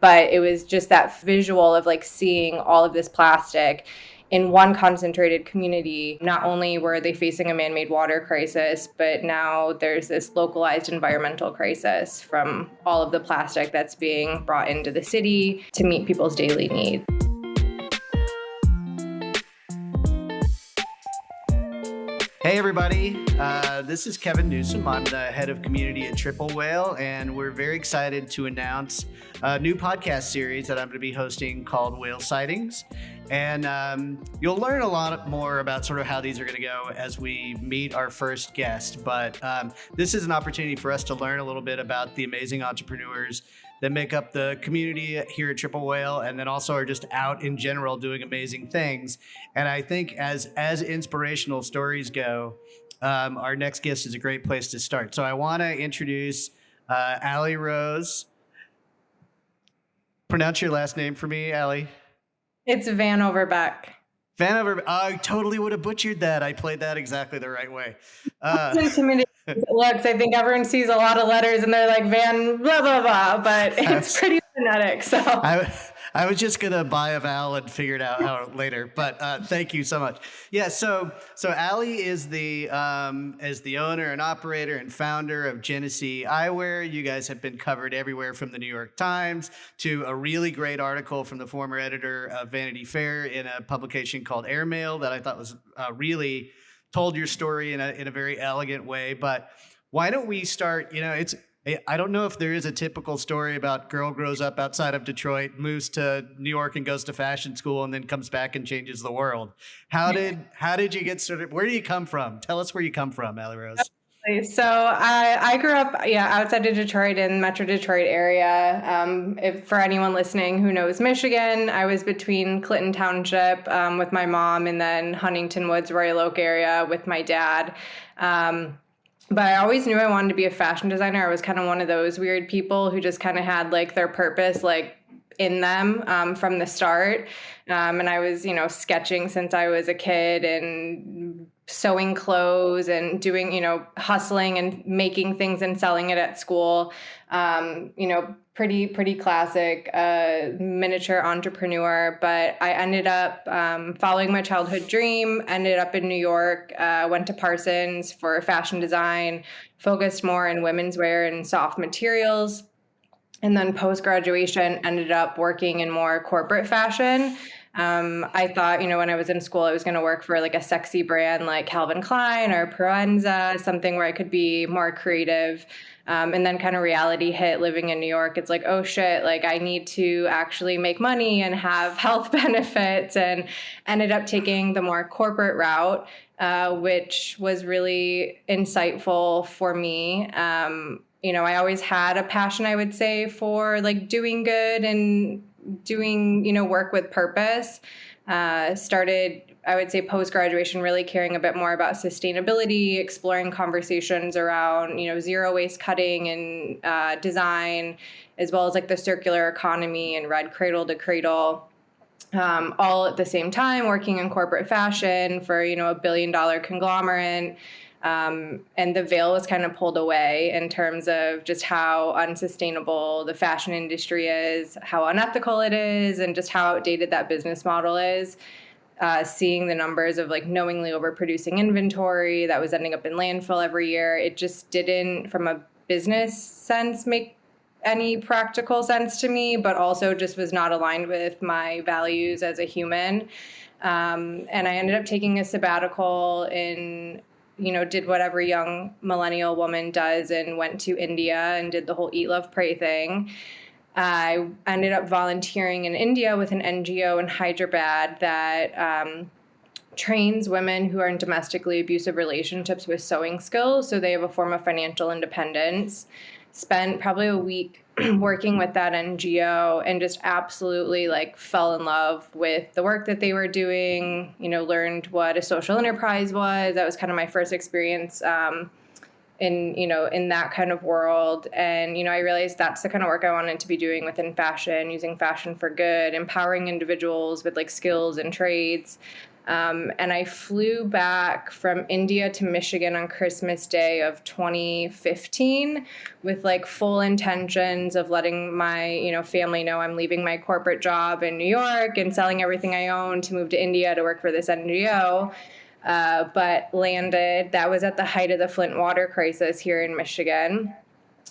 but it was just that visual of like seeing all of this plastic in one concentrated community. Not only were they facing a man-made water crisis, but now there's this localized environmental crisis from all of the plastic that's being brought into the city to meet people's daily needs. Hey everybody, this is Kevin Newsom. I'm the head of community at Triple Whale, and we're very excited to announce a new podcast series that I'm going to be hosting called Whale Sightings. And you'll learn a lot more about sort of how these are going to go as we meet our first guest. But this is an opportunity for us to learn a little bit about the amazing entrepreneurs that make up the community here at Triple Whale, and then also are just out in general doing amazing things. And I think as inspirational stories go, our next guest is a great place to start. So I want to introduce Allie Rose. Pronounce your last name for me, Allie. It's Van Overbeck. Van Overbeck. I totally would have butchered that. I played that exactly the right way. Intimidating looks. I think everyone sees a lot of letters and they're like Van blah blah blah, but it's pretty phonetic. So I was just gonna buy a vowel and figure it out how later. But thank you so much. Yeah. So Allie is the owner and operator and founder of Genesee Eyewear. You guys have been covered everywhere from the New York Times to a really great article from the former editor of Vanity Fair in a publication called Airmail that I thought was really told your story in a very elegant way. But why don't we start, I don't know if there is a typical story about girl grows up outside of Detroit, moves to New York and goes to fashion school and then comes back and changes the world. How did you get started? Where do you come from? Tell us where you come from, Allie Rose. So I grew up, outside of Detroit in Metro Detroit area. For anyone listening who knows Michigan, I was between Clinton Township with my mom and then Huntington Woods, Royal Oak area with my dad. But I always knew I wanted to be a fashion designer. I was kind of one of those weird people who just kind of had like their purpose like in them from the start. And I was, sketching since I was a kid and sewing clothes and doing, hustling and making things and selling it at school. Pretty classic miniature entrepreneur. But I ended up following my childhood dream, ended up in New York, went to Parsons for fashion design, focused more in women's wear and soft materials. And then post-graduation, ended up working in more corporate fashion. I thought, when I was in school, I was going to work for like a sexy brand like Calvin Klein or Proenza, something where I could be more creative. And then kind of reality hit living in New York. It's like, oh shit, like I need to actually make money and have health benefits, and ended up taking the more corporate route, which was really insightful for me. I always had a passion, I would say, for like doing good and doing, work with purpose. Started, I would say, post-graduation, really caring a bit more about sustainability, exploring conversations around, zero waste cutting and design, as well as like the circular economy and red cradle to cradle. All at the same time, working in corporate fashion for, $1 billion conglomerate. And the veil was kind of pulled away in terms of just how unsustainable the fashion industry is, how unethical it is, and just how outdated that business model is. Seeing the numbers of like knowingly overproducing inventory that was ending up in landfill every year, it just didn't, from a business sense, make any practical sense to me, but also just was not aligned with my values as a human. And I ended up taking a sabbatical in did what every young millennial woman does and went to India and did the whole eat, love, pray thing. I ended up volunteering in India with an NGO in Hyderabad that trains women who are in domestically abusive relationships with sewing skills, so they have a form of financial independence. Spent probably a week working with that NGO and just absolutely like fell in love with the work that they were doing, learned what a social enterprise was. That was kind of my first experience in that kind of world. And, I realized that's the kind of work I wanted to be doing within fashion, using fashion for good, empowering individuals with like skills and trades. And I flew back from India to Michigan on Christmas Day of 2015 with like full intentions of letting my, family know I'm leaving my corporate job in New York and selling everything I own to move to India to work for this NGO. But landed. That was at the height of the Flint water crisis here in Michigan,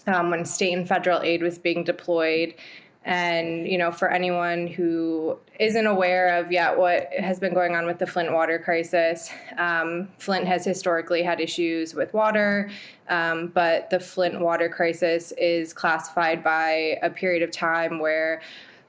when state and federal aid was being deployed. And, for anyone who isn't aware of yet what has been going on with the Flint water crisis, Flint has historically had issues with water, but the Flint water crisis is classified by a period of time where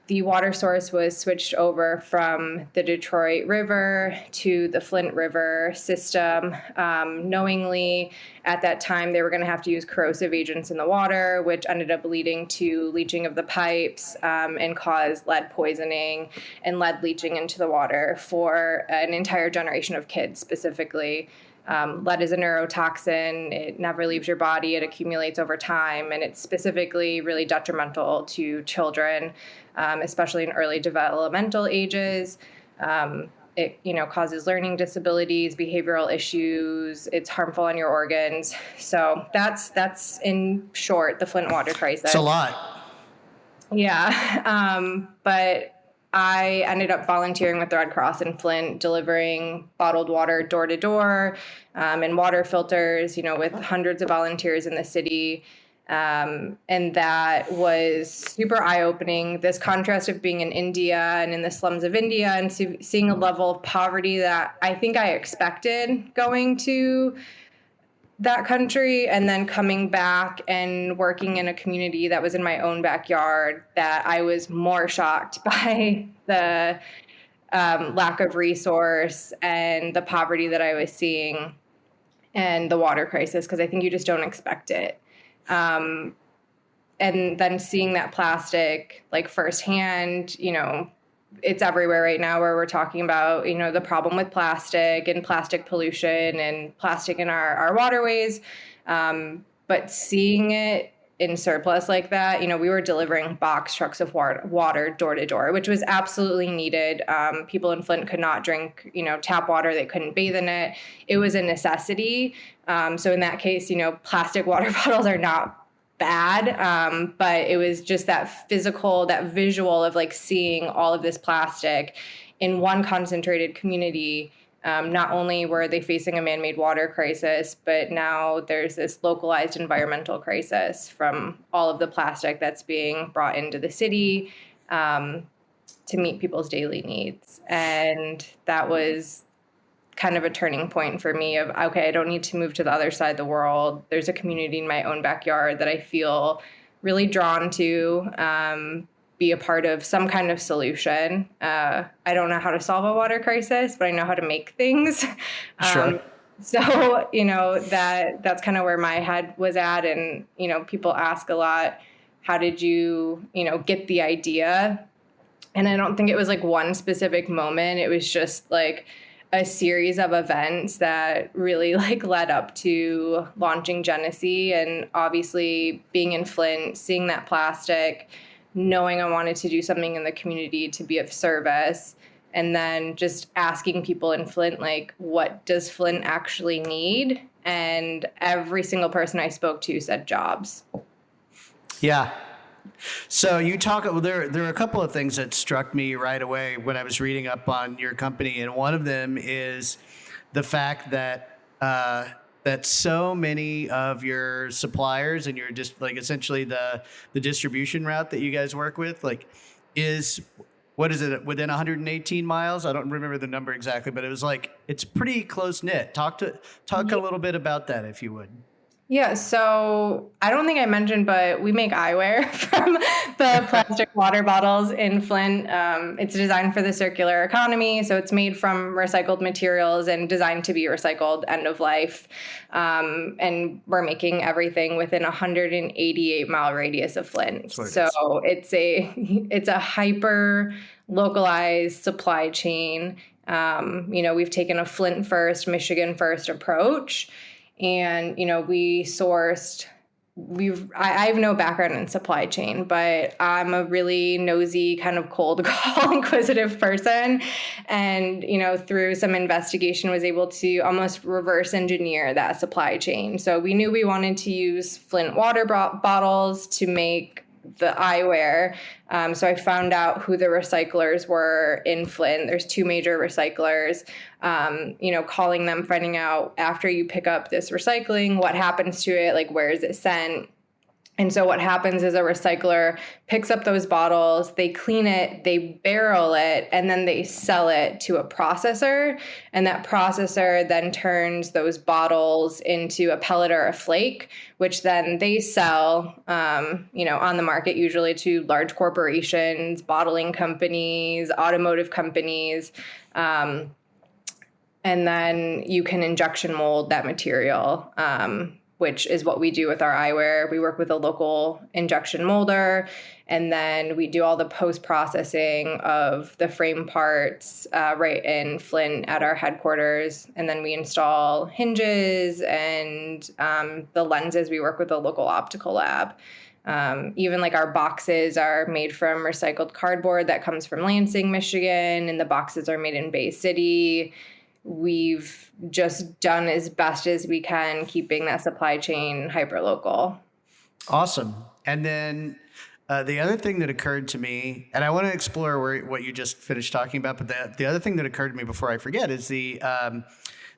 the water source was switched over from the Detroit River to the Flint River system. Knowingly, at that time, they were going to have to use corrosive agents in the water, which ended up leading to leaching of the pipes, and caused lead poisoning and lead leaching into the water for an entire generation of kids specifically. Lead is a neurotoxin. It never leaves your body. It accumulates over time, and it's specifically really detrimental to children, especially in early developmental ages. It causes learning disabilities, behavioral issues. It's harmful on your organs. So that's in short the Flint water crisis. It's a lot. Yeah, but I ended up volunteering with the Red Cross in Flint, delivering bottled water door to door, and water filters, with hundreds of volunteers in the city. And that was super eye-opening. This contrast of being in India and in the slums of India and seeing a level of poverty that I think I expected going to that country, and then coming back and working in a community that was in my own backyard, that I was more shocked by the lack of resource and the poverty that I was seeing and the water crisis, because I think you just don't expect it. And then seeing that plastic like firsthand, it's everywhere right now, where we're talking about, the problem with plastic and plastic pollution and plastic in our waterways. But seeing it in surplus like that, we were delivering box trucks of water door to door, which was absolutely needed. People in Flint could not drink, tap water. They couldn't bathe in it. It was a necessity. So in that case, plastic water bottles are not bad, but it was just that visual of like seeing all of this plastic in one concentrated community. Not only were they facing a man-made water crisis, but now there's this localized environmental crisis from all of the plastic that's being brought into the city, to meet people's daily needs. And that was kind of a turning point for me of, okay, I don't need to move to the other side of the world. There's a community in my own backyard that I feel really drawn to, be a part of some kind of solution. I don't know how to solve a water crisis, but I know how to make things. Sure. So, that's kind of where my head was at. And, people ask a lot, how did you, get the idea? And I don't think it was like one specific moment. It was just like a series of events that really like led up to launching Genesee. And obviously being in Flint, seeing that plastic, knowing I wanted to do something in the community to be of service, and then just asking people in Flint, like, what does Flint actually need? And every single person I spoke to said jobs. Yeah. So you talk. Well, there are a couple of things that struck me right away when I was reading up on your company, and one of them is the fact that that so many of your suppliers and your just like essentially the distribution route that you guys work with, like, is, what is it, within 118 miles? I don't remember the number exactly, but it was like it's pretty close knit. Talk a little bit about that, if you would. Yeah, so I don't think I mentioned, but we make eyewear from the plastic water bottles in Flint. It's designed for the circular economy, so it's made from recycled materials and designed to be recycled end of life. And we're making everything within a 188-mile radius of Flint. So it's a hyper localized supply chain. We've taken a Flint first, Michigan first approach. And, we sourced I have no background in supply chain, but I'm a really nosy, kind of cold call, inquisitive person. And, through some investigation, was able to almost reverse engineer that supply chain. So we knew we wanted to use Flint water bottles to make the eyewear. So I found out who the recyclers were in Flint. There's two major recyclers. Calling them, finding out after you pick up this recycling, what happens to it, like where is it sent? And so what happens is a recycler picks up those bottles, they clean it, they barrel it, and then they sell it to a processor. And that processor then turns those bottles into a pellet or a flake, which then they sell, on the market, usually to large corporations, bottling companies, automotive companies. And then you can injection mold that material, which is what we do with our eyewear. We work with a local injection molder, and then we do all the post-processing of the frame parts right in Flint at our headquarters. And then we install hinges and the lenses. We work with a local optical lab. Even like our boxes are made from recycled cardboard that comes from Lansing, Michigan, and the boxes are made in Bay City. We've just done as best as we can, keeping that supply chain hyper local. Awesome. And then the other thing that occurred to me, and I want to explore what you just finished talking about, but the other thing that occurred to me before I forget is the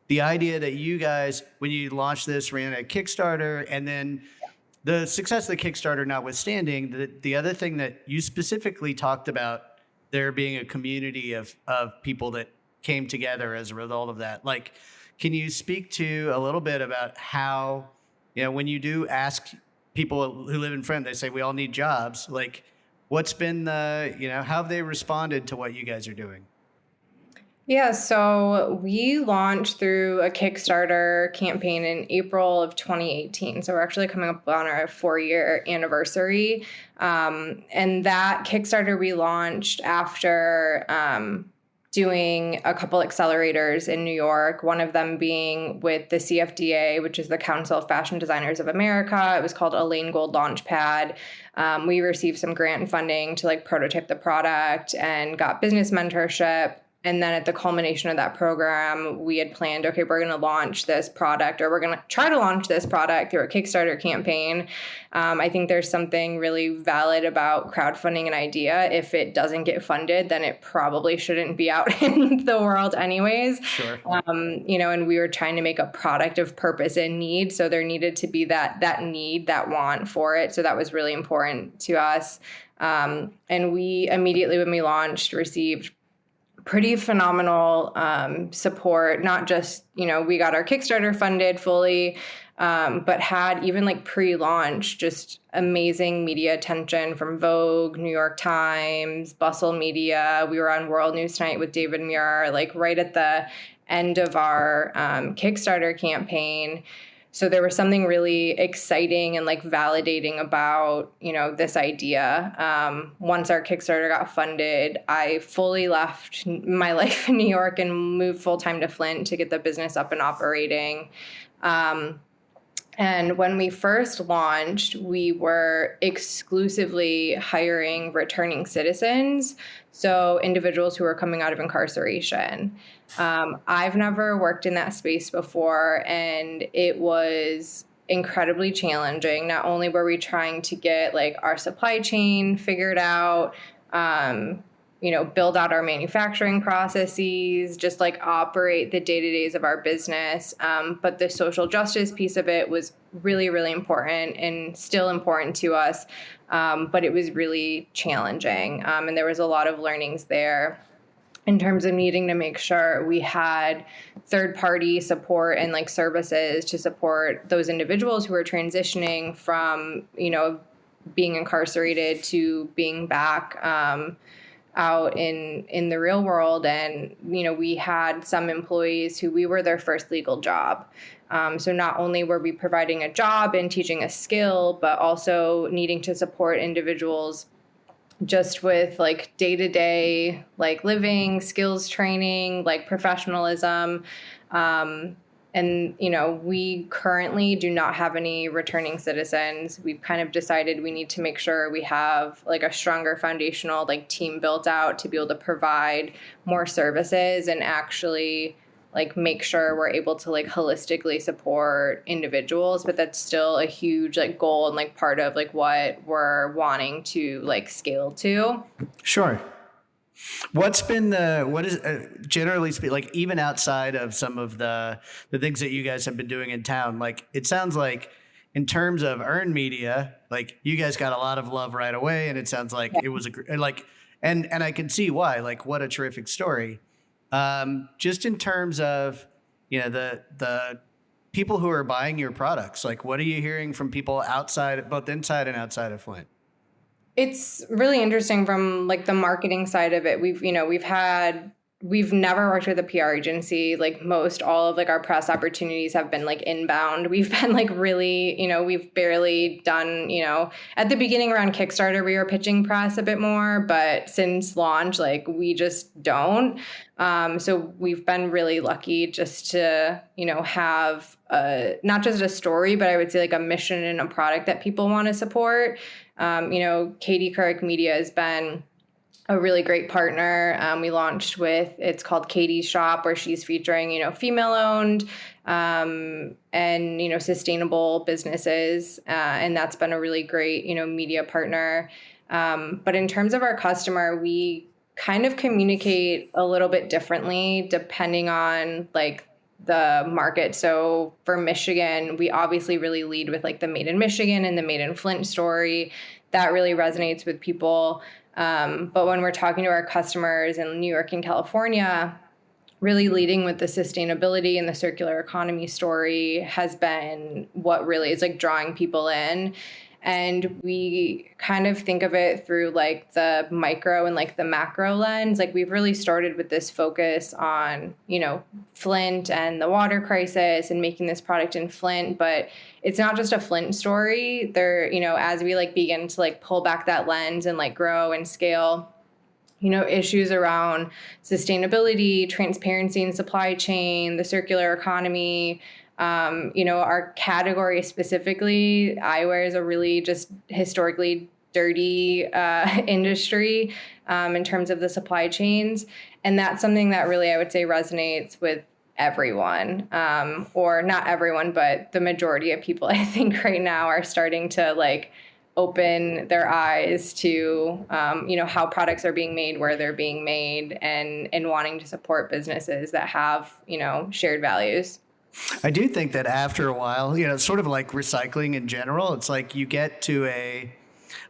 idea that you guys, when you launched this, ran a Kickstarter, and then the success of the Kickstarter notwithstanding, the other thing that you specifically talked about, there being a community of people that came together as a result of that. Like, can you speak to a little bit about how, when you do ask people who live in Flint, they say we all need jobs. Like, what's been how have they responded to what you guys are doing? Yeah, so we launched through a Kickstarter campaign in April of 2018. So we're actually coming up on our 4-year anniversary. And that Kickstarter we launched after doing a couple accelerators in New York, one of them being with the CFDA, which is the Council of Fashion Designers of America. It was called a Lane Gold Launchpad. We received some grant funding to prototype the product and got business mentorship. And then at the culmination of that program, we had planned, okay, we're going to launch this product, or we're going to try to launch this product through a Kickstarter campaign. I think there's something really valid about crowdfunding an idea. If it doesn't get funded, then it probably shouldn't be out in the world anyways. Sure. And we were trying to make a product of purpose and need. So there needed to be that need, that want for it. So that was really important to us. And we immediately, when we launched, received pretty phenomenal support. Not just, we got our Kickstarter funded fully, but had even pre-launch just amazing media attention from Vogue, New York Times, Bustle Media. We were on World News Tonight with David Muir, right at the end of our Kickstarter campaign. So there was something really exciting and validating about, this idea. Once our Kickstarter got funded, I fully left my life in New York and moved full-time to Flint to get the business up and operating. And when we first launched, we were exclusively hiring returning citizens, so individuals who are coming out of incarceration. I've never worked in that space before, and it was incredibly challenging. Not only were we trying to get our supply chain figured out, build out our manufacturing processes, just operate the day-to-days of our business. But the social justice piece of it was really, really important and still important to us. But it was really challenging. And there was a lot of learnings there in terms of needing to make sure we had third-party support and services to support those individuals who are transitioning from, being incarcerated to being back out in the real world. And, we had some employees who we were their first legal job. So not only were we providing a job and teaching a skill, but also needing to support individuals just with day-to-day living, skills training, professionalism. and, we currently do not have any returning citizens. We've kind of decided we need to make sure we have like a stronger foundational like team built out to be able to provide more services and actually like make sure we're able to like holistically support individuals. But that's still a huge like goal and like part of like what we're wanting to like scale to. Sure. What is generally speaking, like even outside of some of the things that you guys have been doing in town, like it sounds like in terms of earned media, like you guys got a lot of love right away, and it sounds like it was like, and I can see why, like what a terrific story. Just in terms of, the people who are buying your products, like what are you hearing from people outside, both inside and outside of Flint? It's really interesting from like the marketing side of it. We've never worked with a PR agency. Like most all of like our press opportunities have been like inbound. We've been like really, we've barely done, at the beginning around Kickstarter, we were pitching press a bit more, but since launch, like we just don't. So we've been really lucky just to, have not just a story, but I would say like a mission and a product that people want to support. Katie Couric Media has been a really great partner. We launched with, it's called Katie's Shop, where she's featuring, female owned and, sustainable businesses. And that's been a really great, media partner. But in terms of our customer, we kind of communicate a little bit differently depending on like the market. So for Michigan, we obviously really lead with like the Made in Michigan and the Made in Flint story. That really resonates with people. But when we're talking to our customers in New York and California, really leading with the sustainability and the circular economy story has been what really is like drawing people in. And we kind of think of it through like the micro and like the macro lens. Like we've really started with this focus on, Flint and the water crisis and making this product in Flint, but it's not just a Flint story. There, as we like begin to like pull back that lens and like grow and scale, issues around sustainability, transparency in supply chain, the circular economy. Our category specifically, eyewear is a really just historically dirty industry in terms of the supply chains. And that's something that really, I would say, resonates with everyone, or not everyone, but the majority of people, I think, right now are starting to like open their eyes to, how products are being made, where they're being made, and wanting to support businesses that have, shared values. I do think that after a while, sort of like recycling in general, it's like you get to at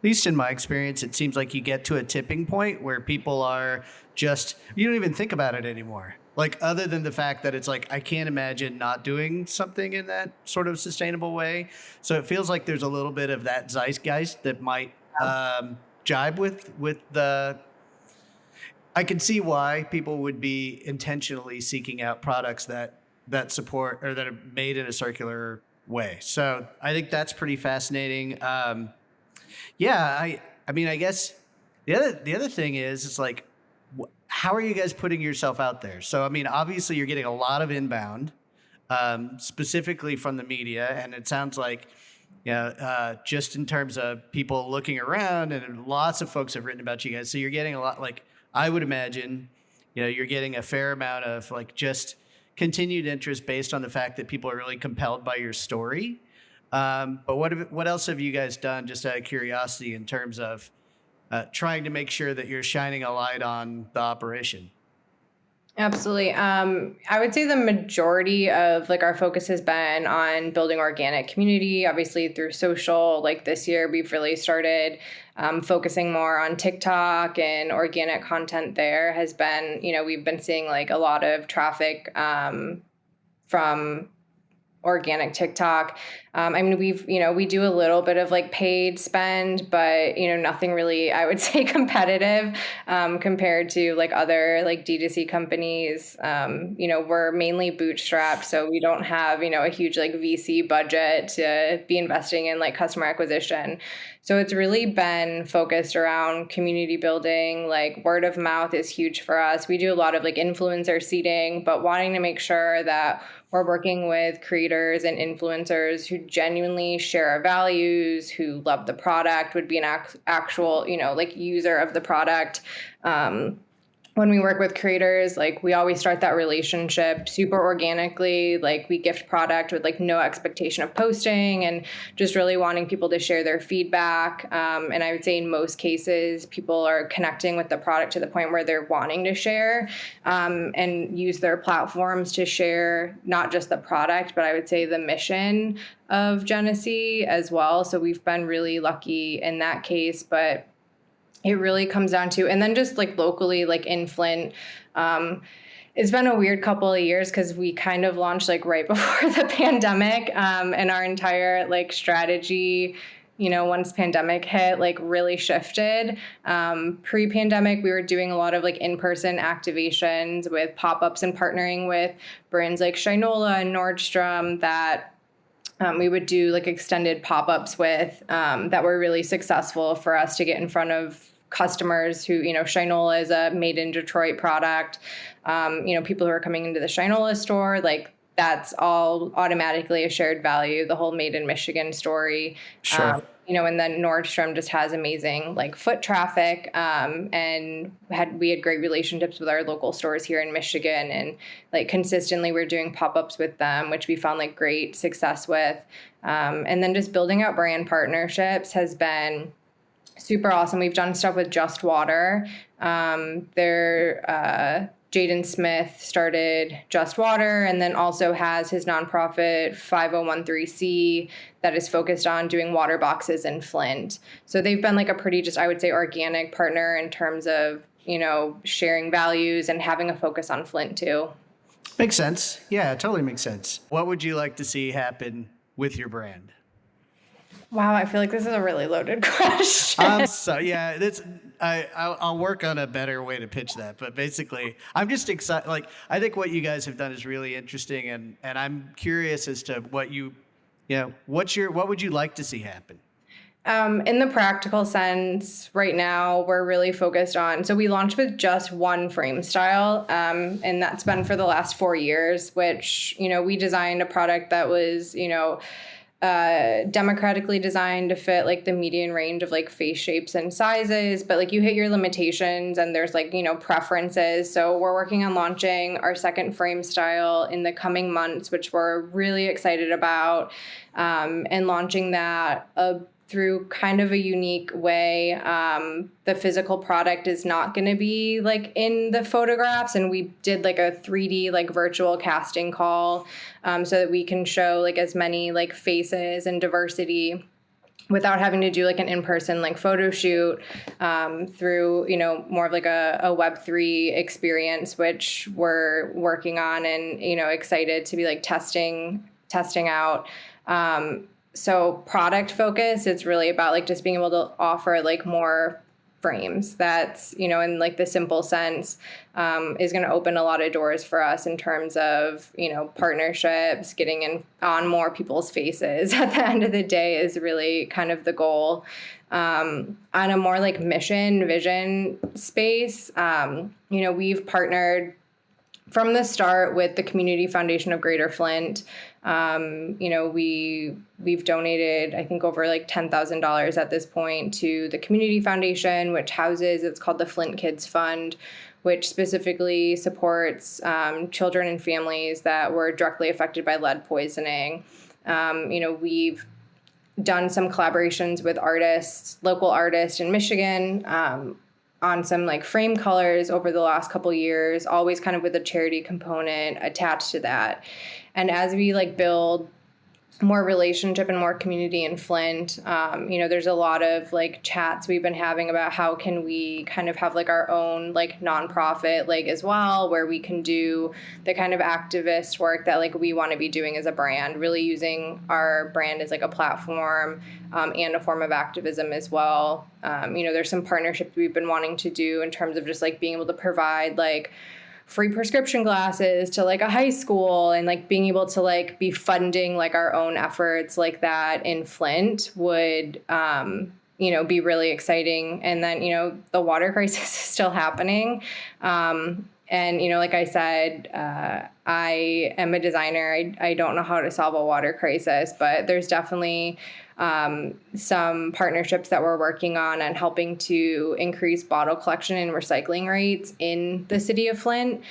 least in my experience, it seems like you get to a tipping point where people are just, you don't even think about it anymore. Like, other than the fact that it's like, I can't imagine not doing something in that sort of sustainable way. So it feels like there's a little bit of that zeitgeist that might jibe with the. I can see why people would be intentionally seeking out products that support or that are made in a circular way. So I think that's pretty fascinating. I mean, I guess the other thing is, it's like, how are you guys putting yourself out there? So, I mean, obviously you're getting a lot of inbound, specifically from the media. And it sounds like, just in terms of people looking around, and lots of folks have written about you guys. So you're getting a lot, like, I would imagine, you're getting a fair amount of like just continued interest based on the fact that people are really compelled by your story. But what else have you guys done, just out of curiosity, in terms of trying to make sure that you're shining a light on the operation? Absolutely. I would say the majority of like our focus has been on building organic community, obviously through social. Like this year, we've really started focusing more on TikTok, and organic content there has been, we've been seeing like a lot of traffic from organic TikTok. I mean, we do a little bit of like paid spend, but, nothing really, I would say, competitive. compared to like other like D2C companies. We're mainly bootstrapped, so we don't have, a huge like VC budget to be investing in like customer acquisition. So it's really been focused around community building. Like word of mouth is huge for us. We do a lot of like influencer seeding, but wanting to make sure that we're working with creators and influencers who genuinely share our values, who love the product, would be an actual, like user of the product. When we work with creators, like we always start that relationship super organically. Like we gift product with like no expectation of posting and just really wanting people to share their feedback. And I would say in most cases, people are connecting with the product to the point where they're wanting to share and use their platforms to share not just the product, but I would say the mission of Genesee as well. So we've been really lucky in that case, but it really comes down to, and then just like locally, like in Flint, it's been a weird couple of years because we kind of launched like right before the pandemic, and our entire like strategy, once pandemic hit, like really shifted. Pre-pandemic, we were doing a lot of like in-person activations with pop-ups and partnering with brands like Shinola and Nordstrom that we would do like extended pop-ups with that were really successful for us to get in front of customers who, Shinola is a made in Detroit product. People who are coming into the Shinola store, like that's all automatically a shared value, the whole made in Michigan story. Sure. And then Nordstrom just has amazing like foot traffic, and we had great relationships with our local stores here in Michigan, and like consistently we're doing pop-ups with them, which we found like great success with. And then just building out brand partnerships has been super awesome. We've done stuff with Just Water. Jaden Smith started Just Water and then also has his nonprofit 5013C that is focused on doing water boxes in Flint. So they've been like a pretty just, I would say, organic partner in terms of, sharing values and having a focus on Flint too. Makes sense. Yeah, it totally makes sense. What would you like to see happen with your brand? Wow, I feel like this is a really loaded question. I'll work on a better way to pitch that. But basically, I'm just excited. Like, I think what you guys have done is really interesting, and I'm curious as to what what would you like to see happen? In the practical sense, right now we're really focused on. So we launched with just one frame style, and that's been for the last 4 years. Which we designed a product that was democratically designed to fit like the median range of like face shapes and sizes, but like you hit your limitations and there's like preferences. So we're working on launching our second frame style in the coming months, which we're really excited about, and launching that through kind of a unique way. The physical product is not going to be like in the photographs, and we did like a 3D like virtual casting call so that we can show like as many like faces and diversity without having to do like an in-person like photo shoot, through more of like a Web3 experience, which we're working on and excited to be like testing out. So product focus, it's really about like just being able to offer like more frames. That's, in like the simple sense, is going to open a lot of doors for us in terms of, partnerships, getting in on more people's faces at the end of the day is really kind of the goal. On a more like mission vision space, we've partnered from the start with the Community Foundation of Greater Flint. We've donated, I think, over like $10,000 at this point to the Community Foundation, which houses, it's called the Flint Kids Fund, which specifically supports children and families that were directly affected by lead poisoning. We've done some collaborations with local artists in Michigan, on some like frame colors over the last couple years, always kind of with a charity component attached to that. And as we like build more relationship and more community in Flint. There's a lot of like chats we've been having about how can we kind of have like our own like nonprofit like as well, where we can do the kind of activist work that like we want to be doing as a brand, really using our brand as like a platform and a form of activism as well. There's some partnerships we've been wanting to do in terms of just like being able to provide like free prescription glasses to like a high school, and like being able to like be funding like our own efforts like that in Flint would be really exciting. And then the water crisis is still happening, and like I said, I am a designer. I don't know how to solve a water crisis, but there's definitely some partnerships that we're working on and helping to increase bottle collection and recycling rates in the city of Flint,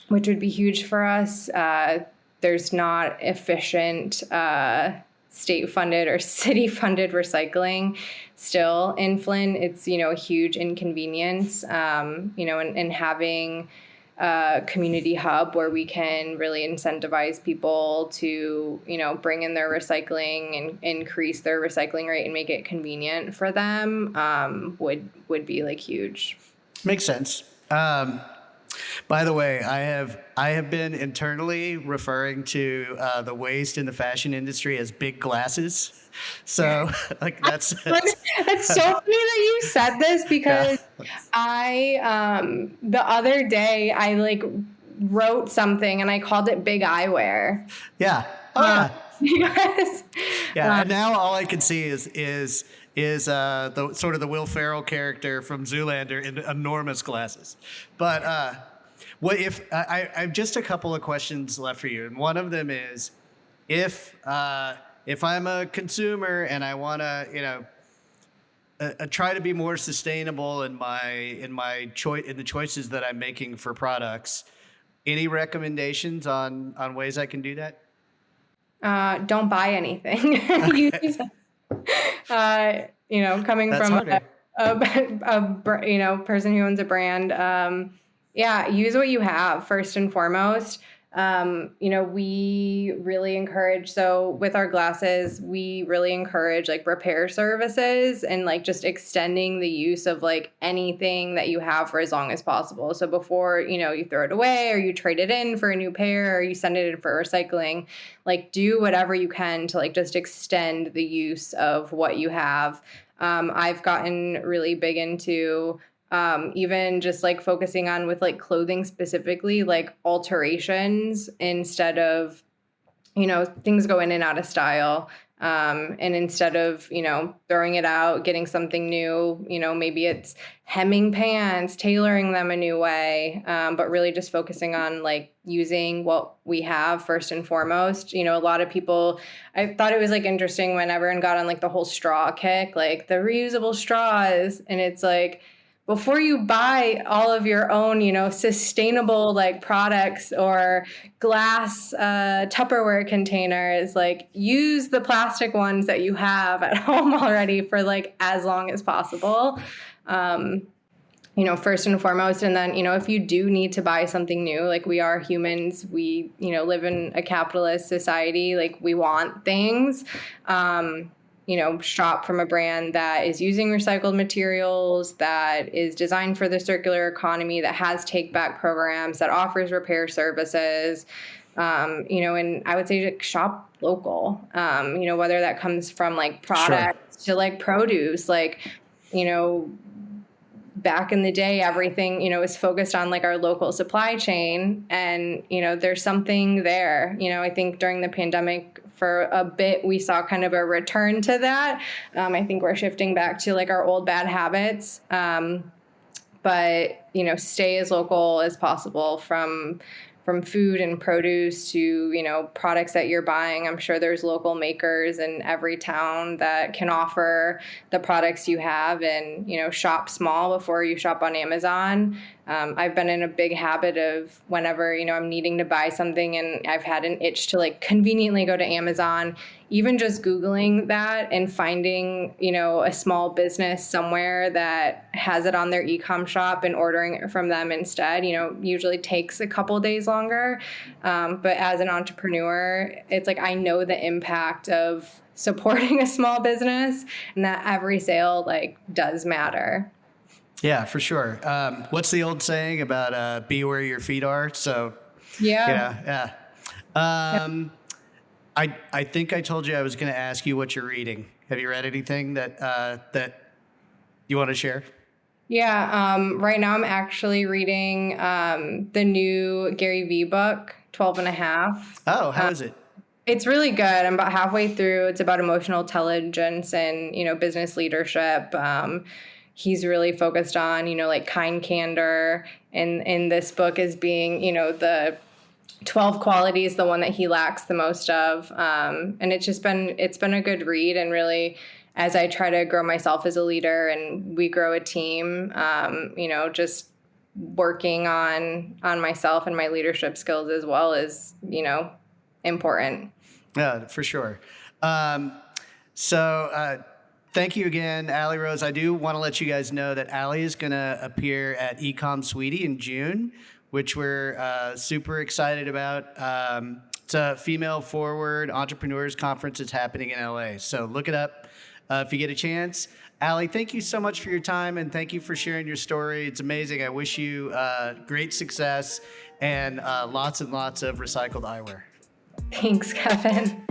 which would be huge for us. There's not efficient state-funded or city-funded recycling still in Flint. It's, a huge inconvenience, and having a community hub where we can really incentivize people to, bring in their recycling and increase their recycling rate and make it convenient for them, would be like huge. Makes sense. By the way, I have been internally referring to the waste in the fashion industry as big glasses. So like that's so funny that you said this, because I the other day I like wrote something and I called it big eyewear. Yeah. Oh yeah. Yes. Yeah. And now all I can see is the sort of the Will Ferrell character from Zoolander in enormous glasses. But what if I have just a couple of questions left for you, and one of them is if I'm a consumer and I want to try to be more sustainable in the choices that I'm making for products, any recommendations on ways I can do that? Don't buy anything. Coming That's from harder. person who owns a brand, use what you have first and foremost. We really encourage, so with our glasses, we really encourage like repair services and like just extending the use of like anything that you have for as long as possible. So before, you throw it away or you trade it in for a new pair or you send it in for recycling, like do whatever you can to like just extend the use of what you have. I've gotten really big into even just like focusing on with like clothing specifically, like alterations instead of, things go in and out of style. And instead of, throwing it out, getting something new, maybe it's hemming pants, tailoring them a new way, but really just focusing on like using what we have first and foremost. A lot of people, I thought it was like interesting when everyone got on like the whole straw kick, like the reusable straws. And it's like, before you buy all of your own, sustainable like products or glass Tupperware containers, like use the plastic ones that you have at home already for like as long as possible, first and foremost. And then, if you do need to buy something new, like we are humans, we, live in a capitalist society, like we want things. Shop from a brand that is using recycled materials, that is designed for the circular economy, that has take-back programs, that offers repair services, and I would say to shop local, whether that comes from like products to like produce, like, back in the day, everything, is focused on like our local supply chain, and, there's something there. I think during the pandemic for a bit, we saw kind of a return to that. I think we're shifting back to like our old bad habits. But, stay as local as possible from food and produce to, products that you're buying. I'm sure there's local makers in every town that can offer the products you have, and, shop small before you shop on Amazon. I've been in a big habit of whenever, I'm needing to buy something and I've had an itch to like conveniently go to Amazon, even just Googling that and finding, a small business somewhere that has it on their ecom shop and ordering it from them instead, usually takes a couple days longer. But as an entrepreneur, it's like I know the impact of supporting a small business and that every sale does matter. Yeah, for sure. What's the old saying about be where your feet are? So, Yeah. yeah. I think I told you I was going to ask you what you're reading. Have you read anything that you want to share? Yeah. Right now I'm actually reading the new Gary Vee book, 12 and a half. Oh, how is it? It's really good. I'm about halfway through. It's about emotional intelligence and, business leadership. He's really focused on, kind candor. And in this book as being, the 12 qualities, the one that he lacks the most of. And it's been a good read. And really, as I try to grow myself as a leader and we grow a team, just working on myself and my leadership skills as well is, important. Yeah, for sure. So thank you again, Allie Rose. I do want to let you guys know that Allie is going to appear at Ecom Sweetie in June, which we're super excited about. It's a female forward entrepreneurs conference that's happening in LA. So look it up if you get a chance. Allie, thank you so much for your time and thank you for sharing your story. It's amazing. I wish you great success and lots of recycled eyewear. Thanks, Kevin.